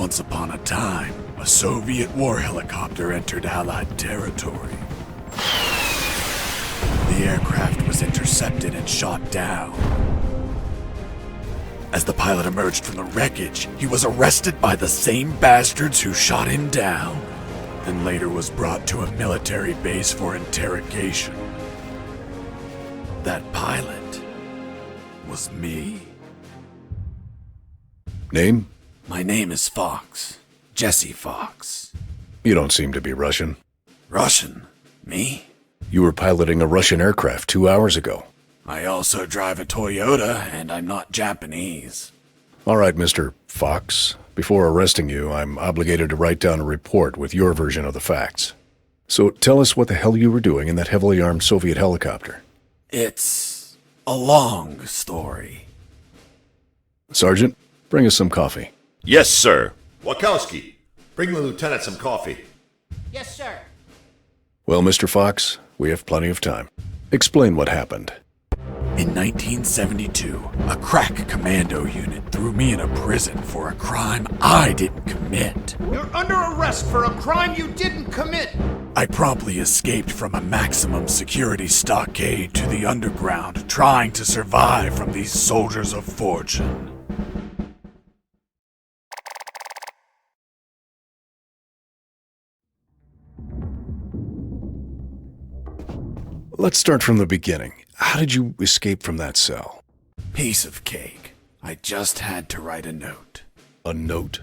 Once upon a time, a Soviet war helicopter entered Allied territory. The aircraft was intercepted and shot down. As the pilot emerged from the wreckage, he was arrested by the same bastards who shot him down, and later was brought to a military base for interrogation. That pilot was me. Name? My name is Fox. Jesse Fox. You don't seem to be Russian. Russian? Me? You were piloting a Russian aircraft 2 hours ago. I also drive a Toyota, and I'm not Japanese. All right, Mr. Fox. Before arresting you, I'm obligated to write down a report with your version of the facts. So tell us what the hell you were doing in that heavily armed Soviet helicopter. It's a long story. Sergeant, bring us some coffee. Yes, sir. Wachowski, bring the lieutenant some coffee. Yes, sir. Well, Mr. Fox, we have plenty of time. Explain what happened. In 1972, a crack commando unit threw me in a prison for a crime I didn't commit. You're under arrest for a crime you didn't commit. I promptly escaped from a maximum security stockade to the underground, trying to survive from these soldiers of fortune. Let's start from the beginning. How did you escape from that cell? Piece of cake. I just had to write a note. A note?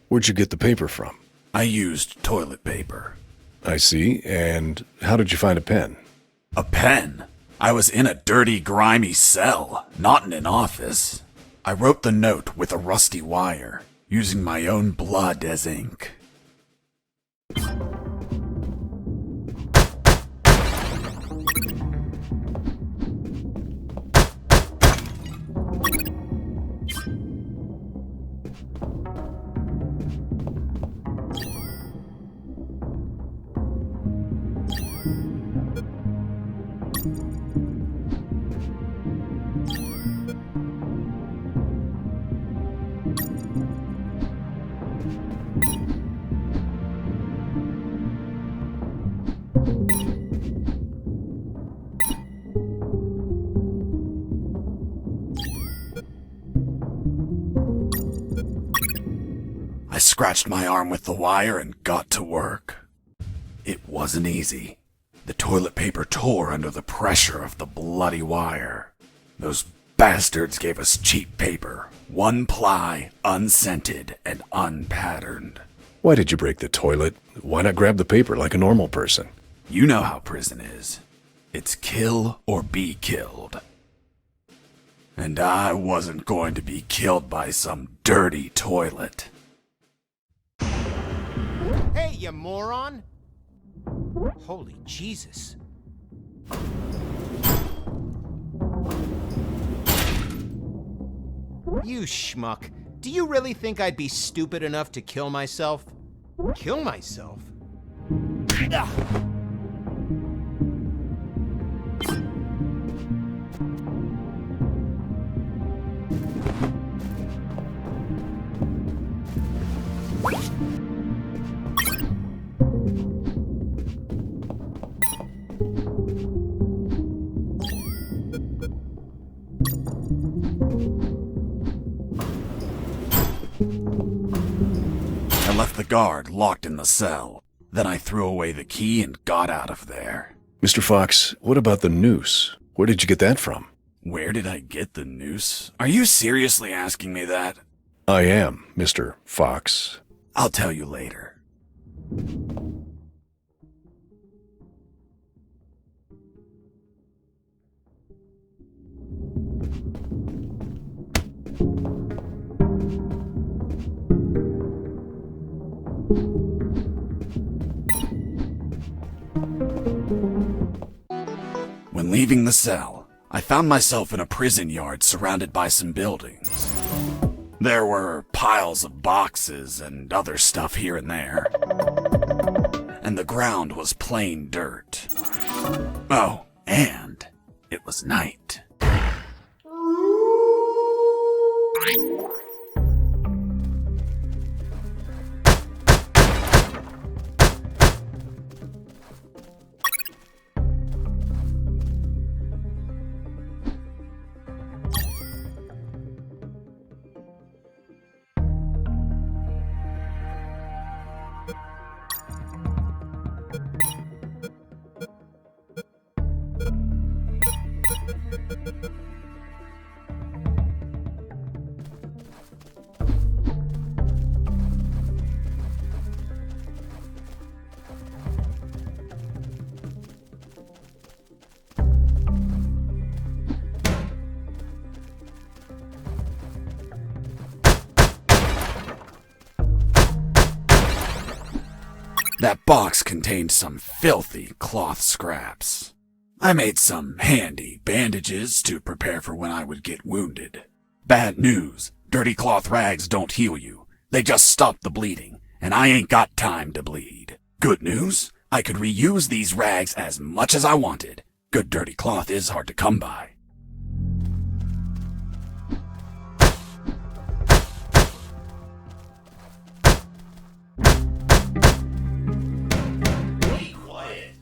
Where'd you get the paper from? I used toilet paper. I see. And how did you find a pen? A pen? I was in a dirty, grimy cell, not in an office. I wrote the note with a rusty wire, using my own blood as ink. I scratched my arm with the wire and got to work. It wasn't easy. The toilet paper tore under the pressure of the bloody wire. Those bastards gave us cheap paper, one ply, unscented, and unpatterned. Why did you break the toilet? Why not grab the paper like a normal person? You know how prison is. It's kill or be killed. And I wasn't going to be killed by some dirty toilet. Hey, you moron! Holy Jesus. You schmuck. Do you really think I'd be stupid enough to kill myself? Kill myself? Ugh. I left the guard locked in the cell. Then I threw away the key and got out of there. Mr. Fox, what about the noose? Where did you get that from? Where did I get the noose? Are you seriously asking me that? I am, Mr. Fox. I'll tell you later. When leaving the cell, I found myself in a prison yard surrounded by some buildings. There were piles of boxes and other stuff here and there. And the ground was plain dirt. Oh, and it was night. That box contained some filthy cloth scraps. I made some handy bandages to prepare for when I would get wounded. Bad news, dirty cloth rags don't heal you. They just stop the bleeding, and I ain't got time to bleed. Good news, I could reuse these rags as much as I wanted. Good dirty cloth is hard to come by. Be quiet.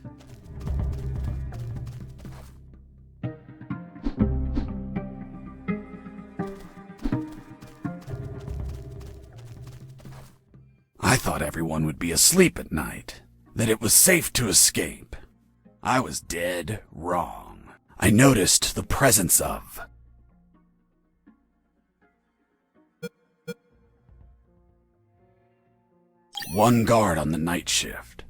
I thought everyone would be asleep at night, that it was safe to escape. I was dead wrong. I noticed the presence of one guard on the night shift.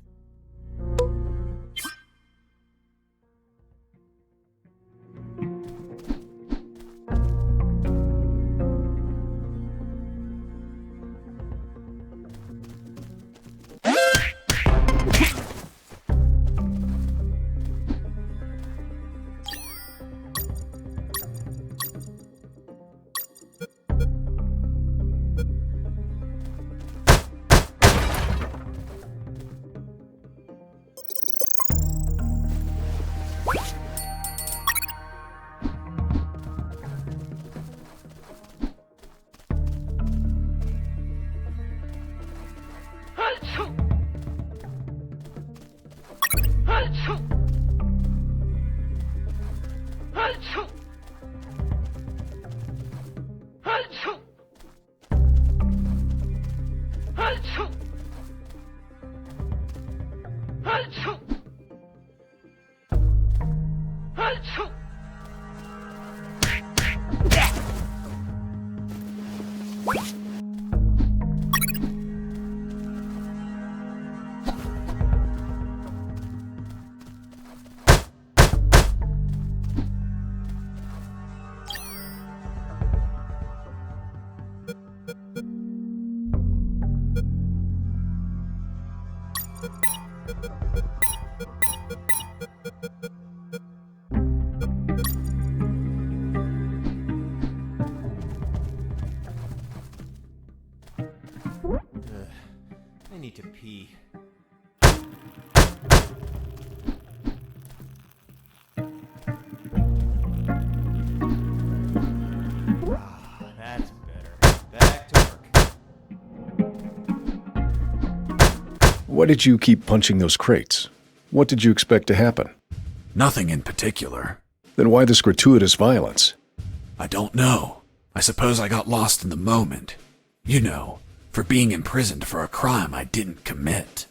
I need to pee. That's better. Back to work. Why did you keep punching those crates? What did you expect to happen? Nothing in particular. Then why this gratuitous violence? I don't know. I suppose I got lost in the moment. You know, for being imprisoned for a crime I didn't commit.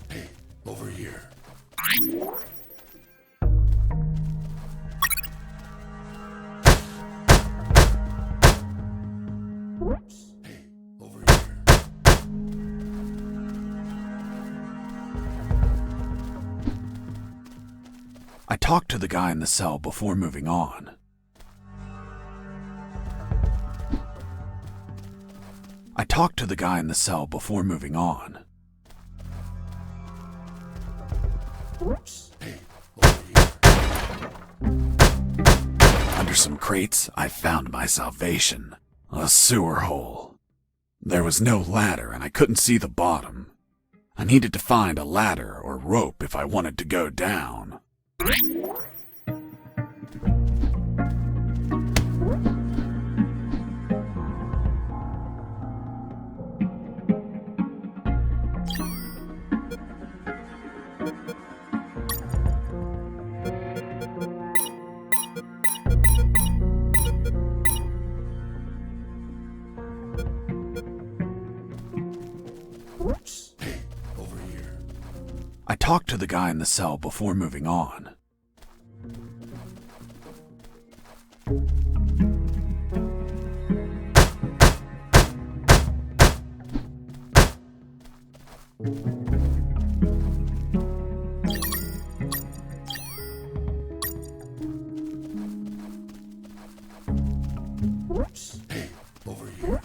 Hey, over here. Hey, over here. I talked to the guy in the cell before moving on. I talked to the guy in the cell before moving on. Hey, over here. Under some crates, I found my salvation. A sewer hole. There was no ladder and I couldn't see the bottom. I needed to find a ladder or rope if I wanted to go down. Hey, over here. I talked to the guy in the cell before moving on. Hey, over here.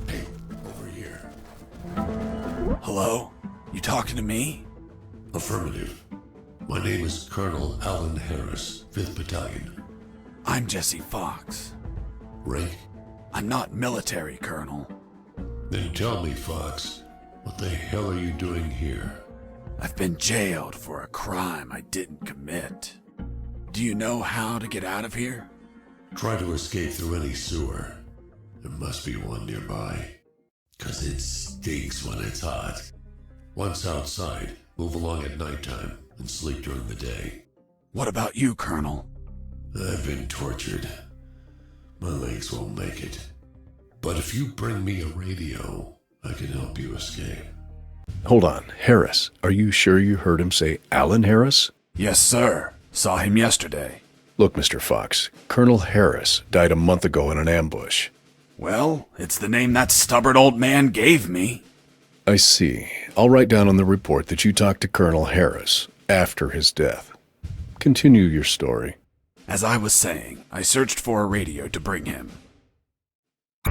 Hey, over here. Hello? You talking to me? Affirmative. My name is Colonel Alan Harris, 5th Battalion. I'm Jesse Fox. Rank? I'm not military, Colonel. Then tell me, Fox, what the hell are you doing here? I've been jailed for a crime I didn't commit. Do you know how to get out of here? Try to escape through any sewer. There must be one nearby. 'Cause it stinks when it's hot. Once outside, move along at nighttime and sleep during the day. What about you, Colonel? I've been tortured. My legs won't make it. But if you bring me a radio, I can help you escape. Hold on, Harris. Are you sure you heard him say Alan Harris? Yes, sir. Saw him yesterday. Look, Mr. Fox, Colonel Harris died a month ago in an ambush. Well, it's the name that stubborn old man gave me. I see. I'll write down on the report that you talked to Colonel Harris after his death. Continue your story. As I was saying, I searched for a radio to bring him. I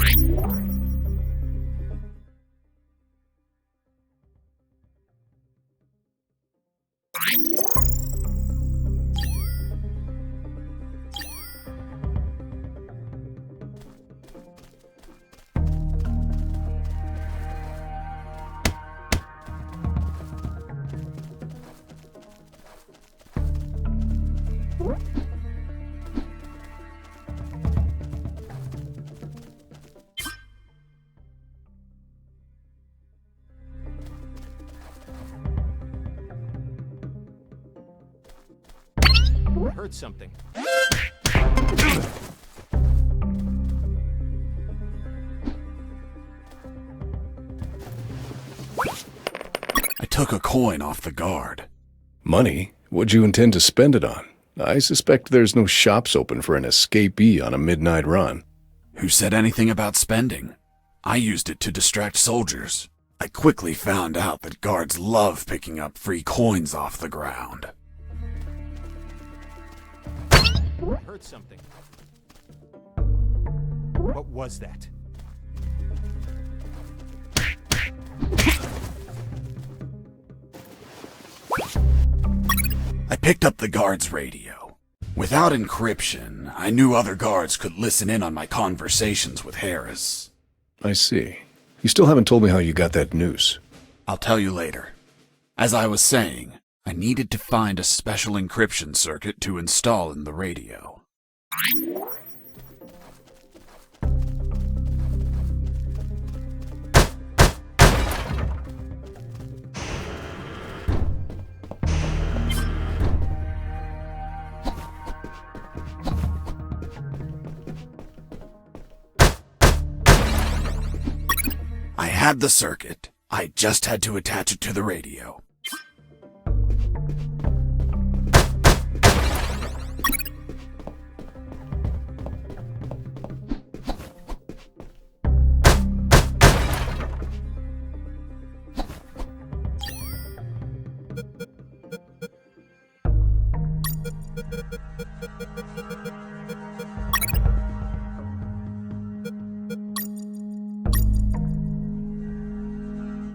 heard something. I took a coin off the guard. Money? What'd you intend to spend it on? I suspect there's no shops open for an escapee on a midnight run. Who said anything about spending? I used it to distract soldiers. I quickly found out that guards love picking up free coins off the ground. I heard something. What was that? I picked up the guard's radio. Without encryption, I knew other guards could listen in on my conversations with Harris. I see. You still haven't told me how you got that noose. I'll tell you later. As I was saying, I needed to find a special encryption circuit to install in the radio. I had the circuit. I just had to attach it to the radio.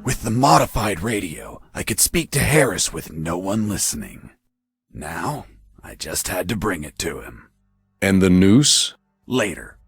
With the modified radio, I could speak to Harris with no one listening. Now, I just had to bring it to him. And the noose? Later.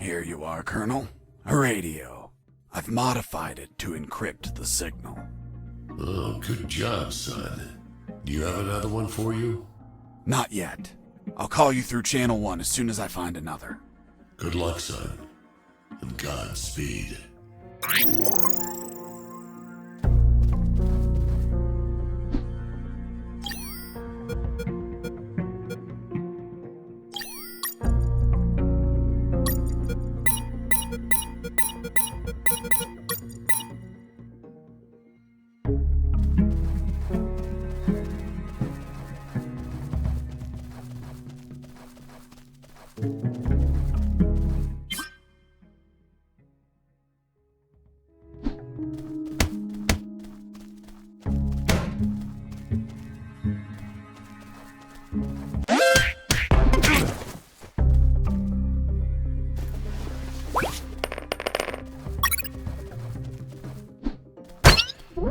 Here you are, Colonel. A radio. I've modified it to encrypt the signal. Oh, good job, son. Do you have another one for you? Not yet. I'll call you through Channel 1 as soon as I find another. Good luck, son. And Godspeed.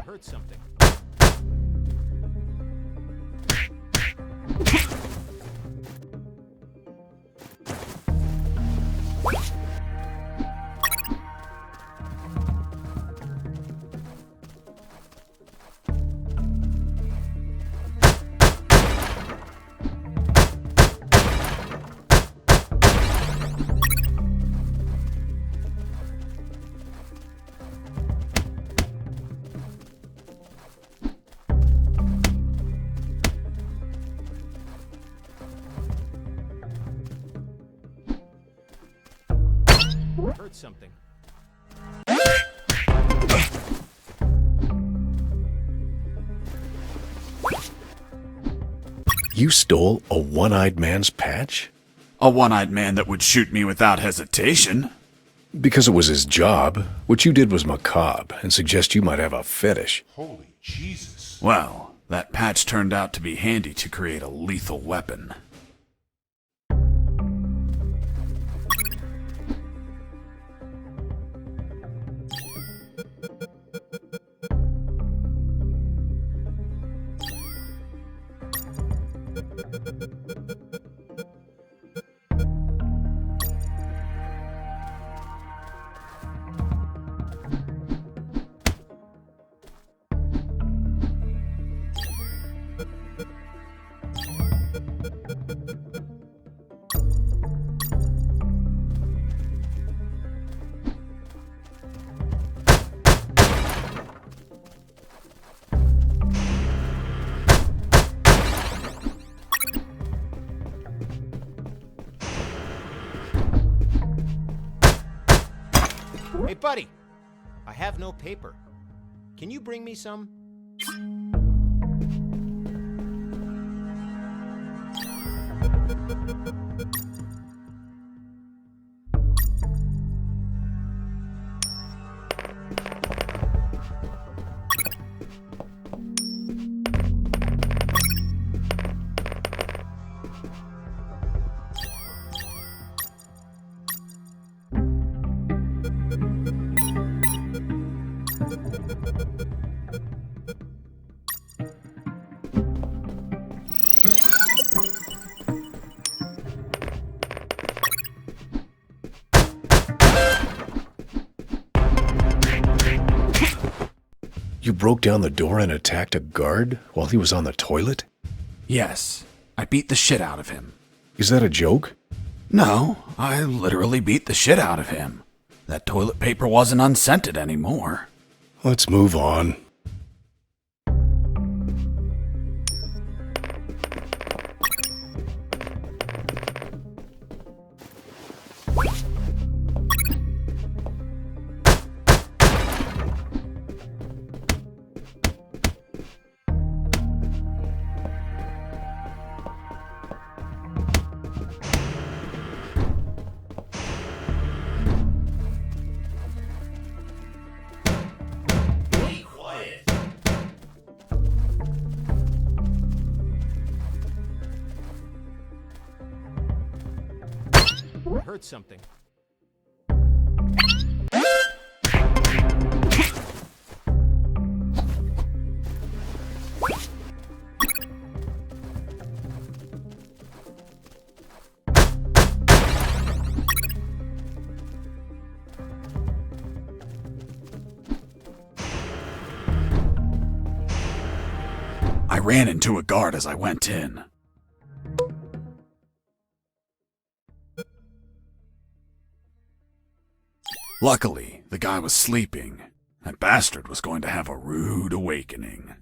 Heard something. Heard something. You stole a one-eyed man's patch? A one-eyed man that would shoot me without hesitation. Because it was his job. What you did was macabre and suggest you might have a fetish. Holy Jesus. Well, that patch turned out to be handy to create a lethal weapon. Hey, buddy. I have no paper. Can you bring me some? You broke down the door and attacked a guard while he was on the toilet? Yes, I beat the shit out of him. Is that a joke? No, I literally beat the shit out of him. That toilet paper wasn't unscented anymore. Let's move on. I heard something. I ran into a guard as I went in. Luckily, the guy was sleeping. That bastard was going to have a rude awakening.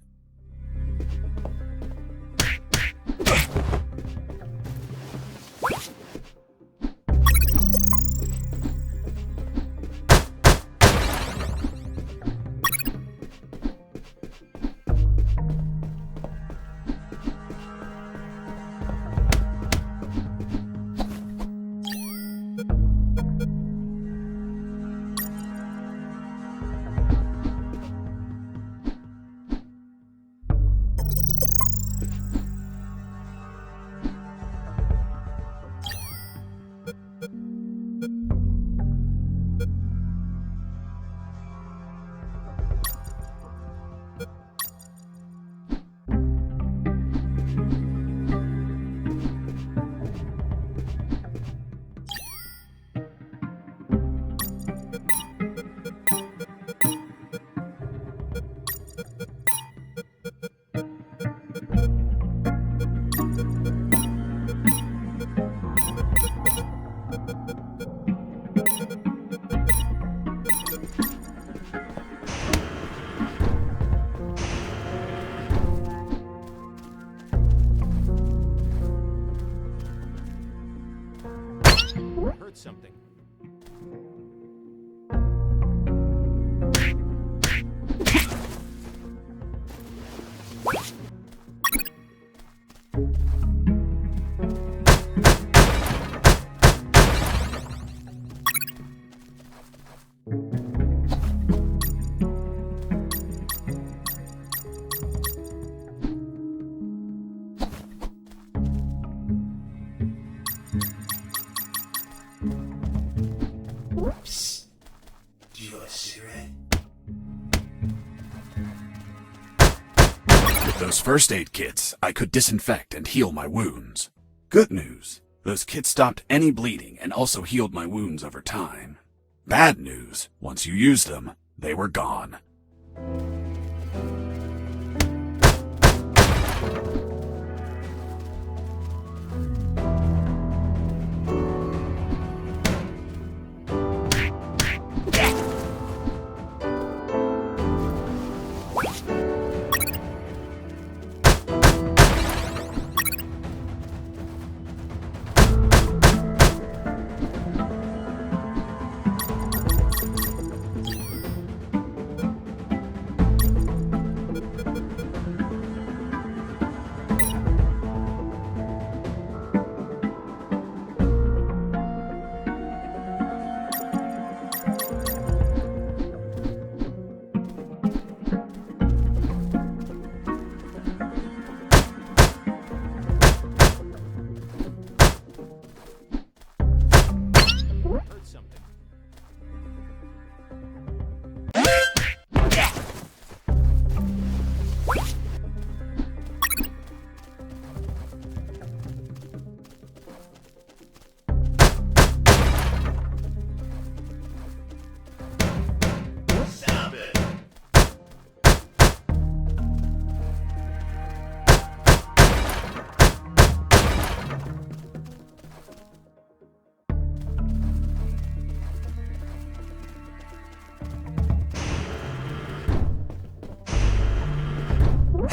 I heard something. Psst. Do you have a cigarette? With those first aid kits, I could disinfect and heal my wounds. Good news, those kits stopped any bleeding and also healed my wounds over time. Bad news, once you used them, they were gone.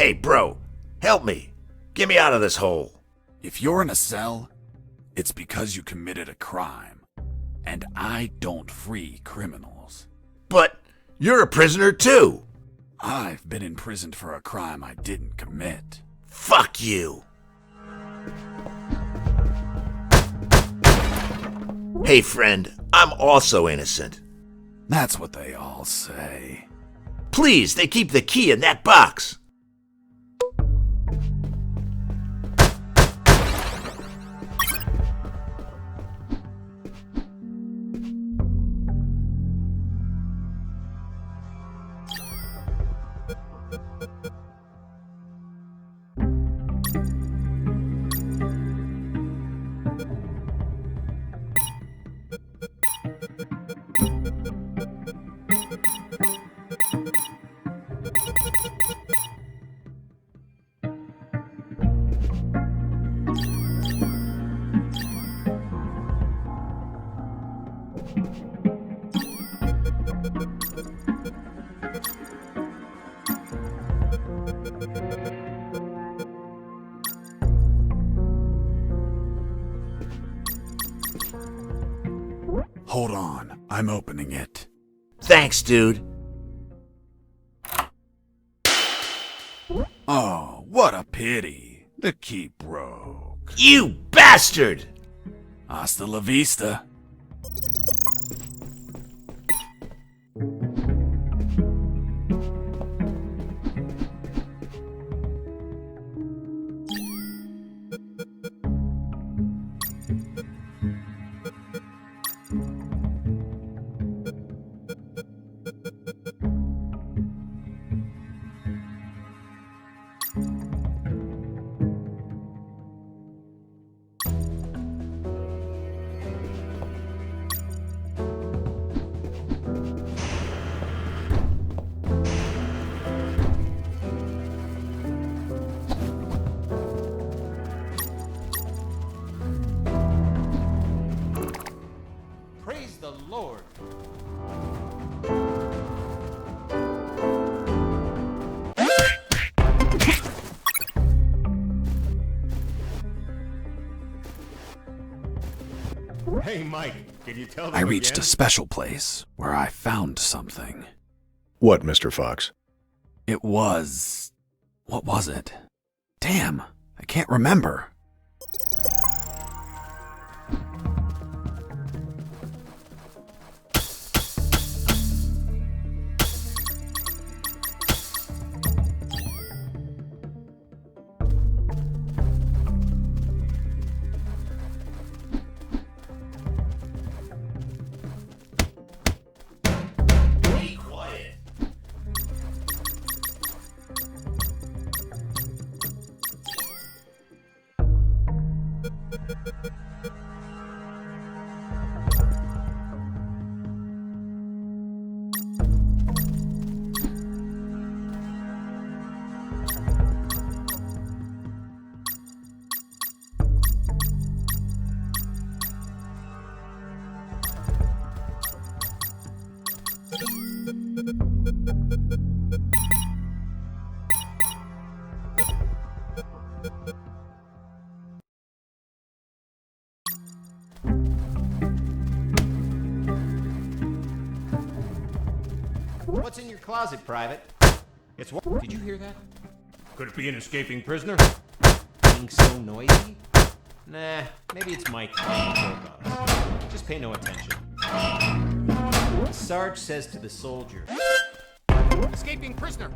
Hey, bro, help me. Get me out of this hole. If you're in a cell, it's because you committed a crime. And I don't free criminals. But you're a prisoner too. I've been imprisoned for a crime I didn't commit. Fuck you. Hey, friend, I'm also innocent. That's what they all say. Please, they keep the key in that box. Hold on, I'm opening it. Thanks, dude. Oh, what a pity. The key broke. You bastard! Hasta la vista. Praise the Lord. Hey, Mike, can you tell them I reached again? a special place where I found something. What, Mr. Fox? It was... what was it? Damn, I can't remember. Be quiet. What's in your closet, Private? It's what? Did you hear that? Could it be an escaping prisoner? Being so noisy? Nah, maybe it's Mike playing a joke on us. Just pay no attention. Sarge says to the soldier, escaping prisoner.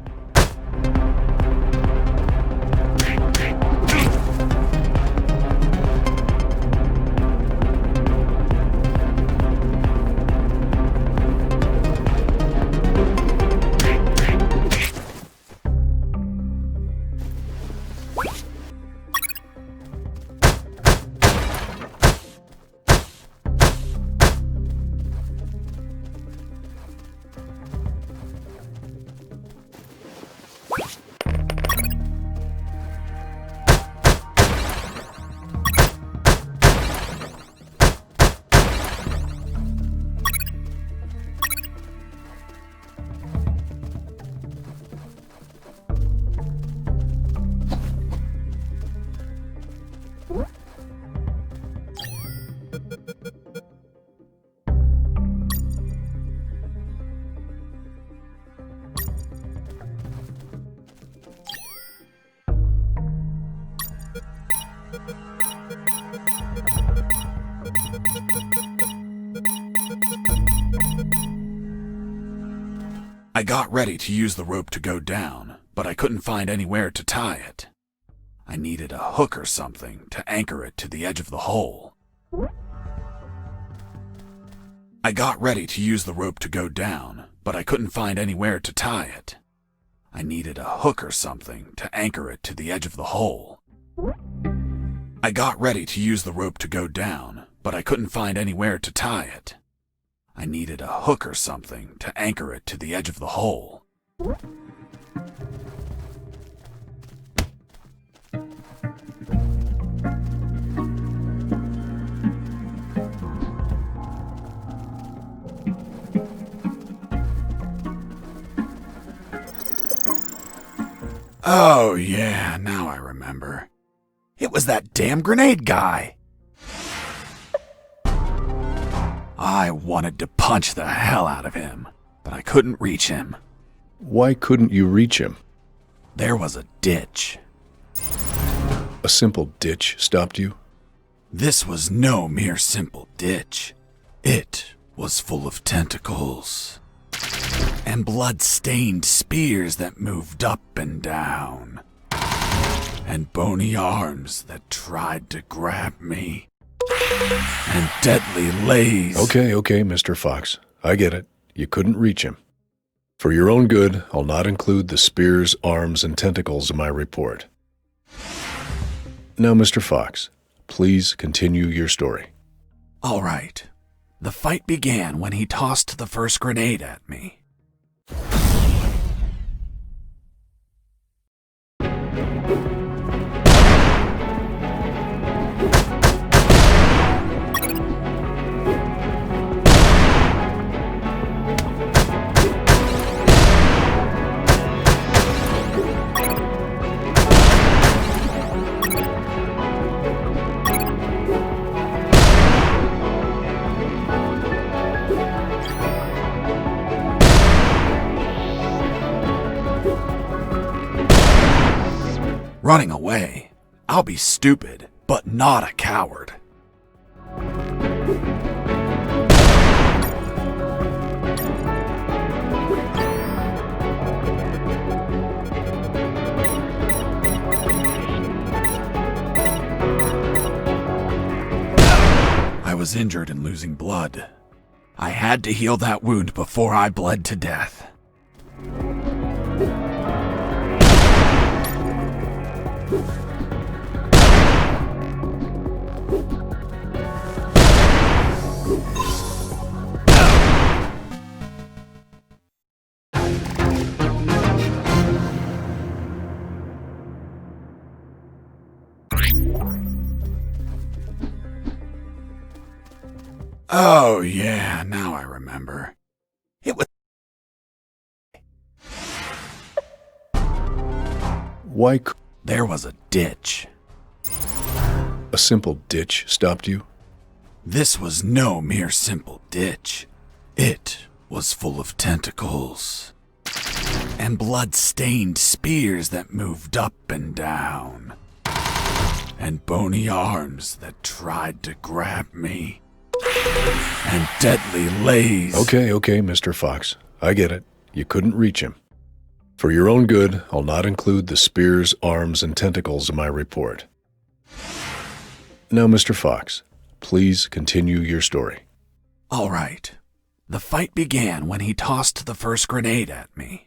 I got ready to use the rope to go down, but I couldn't find anywhere to tie it. I needed a hook or something to anchor it to the edge of the hole. I got ready to use the rope to go down, but I couldn't find anywhere to tie it. I needed a hook or something to anchor it to the edge of the hole. I got ready to use the rope to go down, but I couldn't find anywhere to tie it. I needed a hook or something to anchor it to the edge of the hole. Oh yeah, now I remember. It was that damn grenade guy. I wanted to punch the hell out of him, but I couldn't reach him. Why couldn't you reach him? There was a ditch. A simple ditch stopped you? This was no mere simple ditch. It was full of tentacles and blood-stained spears that moved up and down, and bony arms that tried to grab me, and deadly lays. Okay, Mr. Fox. I get it. You couldn't reach him. For your own good, I'll not include the spears, arms, and tentacles in my report. Now, Mr. Fox, please continue your story. All right. The fight began when he tossed the first grenade at me. Running away. I'll be stupid, but not a coward. I was injured and losing blood. I had to heal that wound before I bled to death. Oh yeah, now I remember. It was... Why There was a ditch. a simple ditch stopped you? This was no mere simple ditch. It was full of tentacles and blood-stained spears that moved up and down, and bony arms that tried to grab me, and deadly lays. Okay, Mr. Fox. I get it. You couldn't reach him. For your own good, I'll not include the spears, arms, and tentacles in my report. Now, Mr. Fox, please continue your story. All right. The fight began when he tossed the first grenade at me.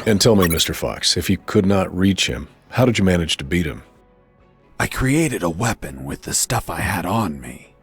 And tell me, Mr. Fox, if you could not reach him, how did you manage to beat him? I created a weapon with the stuff I had on me.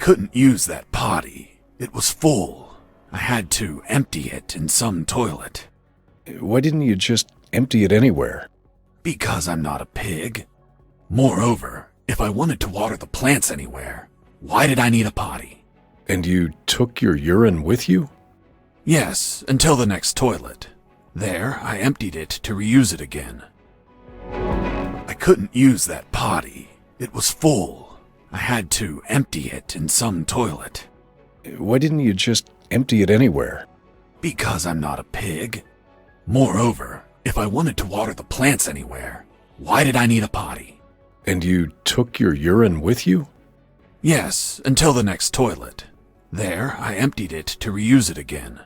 Couldn't use that potty. It was full. I had to empty it in some toilet. Why didn't you just empty it anywhere? Because I'm not a pig. Moreover, if I wanted to water the plants anywhere, why did I need a potty? And you took your urine with you? Yes, until the next toilet. There, I emptied it to reuse it again. I couldn't use that potty. It was full. I had to empty it in some toilet. Why didn't you just empty it anywhere? Because I'm not a pig. Moreover, if I wanted to water the plants anywhere, why did I need a potty? And you took your urine with you? Yes, until the next toilet. There, I emptied it to reuse it again.